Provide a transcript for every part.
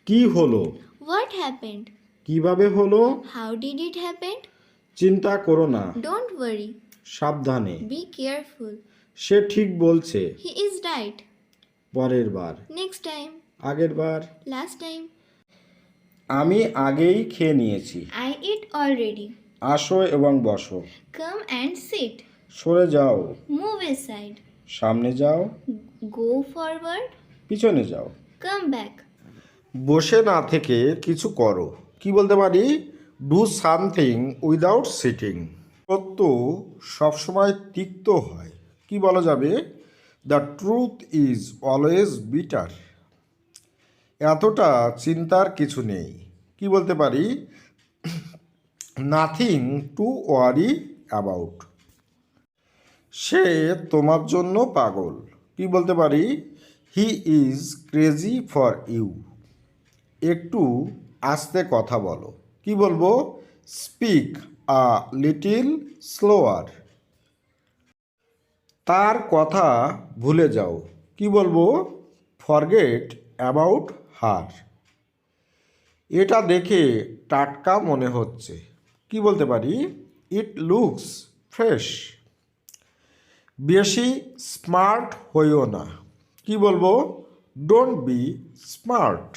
কি হলো? What happened? কিভাবে হলো? How did it happen? চিন্তা করো না, Don't worry. সাবধানে। Be careful. সে ঠিক বলছে। He is right. পরের বার, Next time. আগের বার। Last time. আমি আগেই খেয়ে নিয়েছি। I ate already. আসো এবং বসো। Come and sit. সরে যাও। Move aside. সামনে যাও। Go forward. পিছনে যাও। Come back. বসে না থেকে কিছু করো। কি বলতে পারি? Do something without sitting. সত্য সবসময় তিক্ত হয়। কি বলা যাবে? The truth is always bitter. এতটা চিন্তার কিছু নেই। কি বলতে পারি? Nothing to worry about. সে তোমার জন্য পাগল। কি বলতে পারি? He is crazy for you. একটু আস্তে কথা বলো। কি বলবো? Speak a little slower. তার কথা ভুলে যাও। কি বলবো? Forget about her. এটা দেখে টাটকা মনে হচ্ছে। কি বলতে পারি? ইট লুকস ফ্রেশ। বেশি স্মার্ট হইও না। কি বলবো? Don't be smart.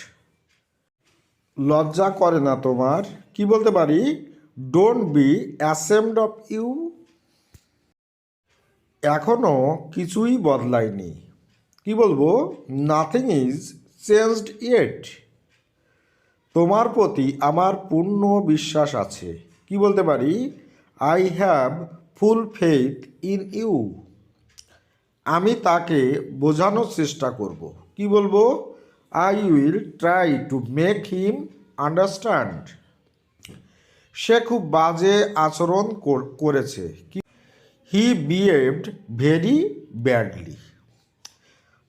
লজ্জা করে না তোমার? কি বলতে পারি? Don't be ashamed of you. এখনও কিছুই বদলায়নি। কি বলবো? Nothing is changed yet. তোমার প্রতি আমার পূর্ণ বিশ্বাস আছে। কি বলতে পারি? I have full faith in you. আমি তাকে বোঝানোর চেষ্টা করব। কি বলবো? I will try to make him understand. সে খুব বাজে আচরণ করেছে। He behaved very badly.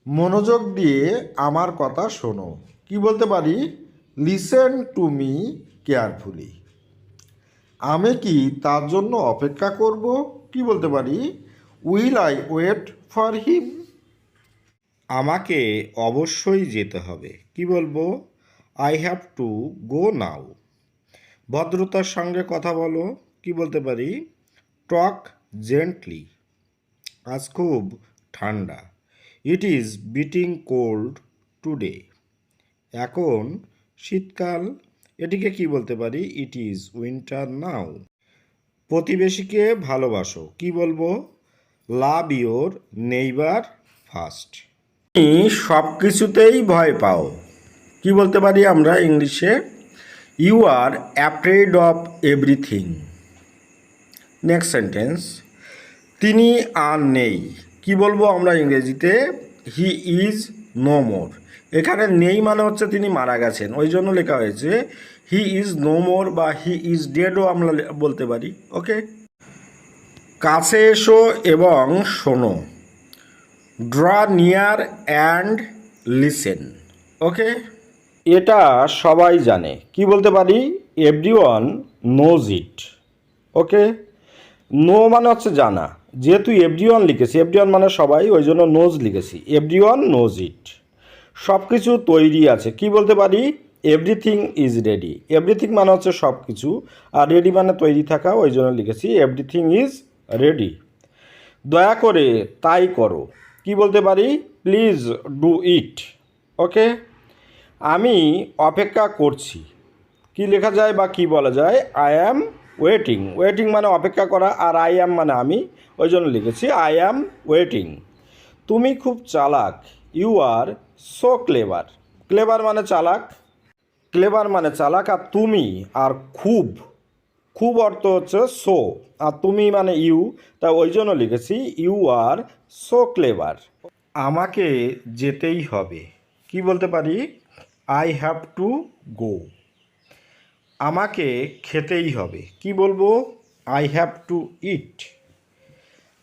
মনোযোগ দিয়ে আমার কথা শোনো। কি বলতে পারি? Listen to me carefully. আমি কি তার জন্য অপেক্ষা করব? কি বলতে পারি? Will I wait for him. আমাকে অবশ্যই যেতে হবে। কি বলবো? I have to go now. ভদ্রতার সঙ্গে কথা বলো। কি বলতে পারি? Talk gently. আজ খুব ঠান্ডা। It is biting cold today. এখন শীতকাল। এটিকে কি বলতে পারি? It is winter now. প্রতিবেশীকে ভালোবাসো। কি বলবো? Love your neighbour first. তুমি সব কিছুতেই ভয় পাও। কি বলতে পারি আমরা ইংলিশে? You are afraid of everything. Next sentence, তিনি আর নেই। কি বলবো আমরা ইংরেজিতে? He is no more. এখানে নেই মানে হচ্ছে তিনি মারা গেছেন, ওই জন্য লেখা হয়েছে হি ইজ নো মোর বা হি ইজ ডেডও আমরা বলতে পারি। ওকে, কাছে এসো এবং শোনো। Draw near and listen. Okay, এটা সবাই জানে। কি বলতে পারি? Everyone knows it. Okay, know মানে হচ্ছে জানা। যেহেতু এভরিওয়ান লিখেছি, এভরিওয়ান মানে সবাই, ওই জন্য নোজ লিখেছি। এভরিওয়ান নোজ ইট। সব কিছু তৈরি আছে। কি বলতে পারি? Everything is ready. এভরিথিং মানে হচ্ছে সব কিছু, আর রেডি মানে তৈরি থাকা, ওই জন্য লিখেছি এভরিথিং ইজ রেডি। দয়া করে তাই করো। কি বলতে পারি? Please do it. ওকে, আমি অপেক্ষা করছি। কি লেখা যায় বা কি বলা যায়? I am waiting. ওয়েটিং মানে অপেক্ষা করা, আর আই অ্যাম মানে আমি, ওই জন্য লিখেছি আই অ্যাম ওয়েটিং। তুমি খুব চালাক। You are so clever. Clever মানে চালাক, ক্লেভার মানে চালাক। আর তুমি আর খুব, খুব অর্থ হচ্ছে সো, আর তুমি মানে ইউ, তা ওই জন্য লিখেছি ইউ আর সো ক্লেভার। আমাকে যেতেই হবে। কি বলতে পারি? I have to go. আমাকে খেতেই হবে। কি বলবো? I have to eat.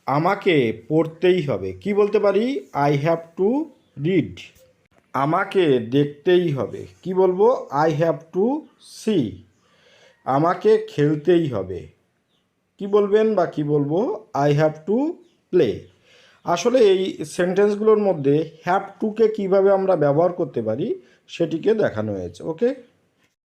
আমাকে পড়তেই হবে। কি বলতে পারি? I have to read. আমাকে দেখতেই হবে। কি বলবো? I have to see. আমাকে খেলতেই হবে। কি বলবেন বা কি বলবো? I have to play. আসলে এই সেন্টেন্সগুলোর মধ্যে হ্যাভ টুকে কীভাবে আমরা ব্যবহার করতে পারি সেটিকে দেখানো হয়েছে। ওকে।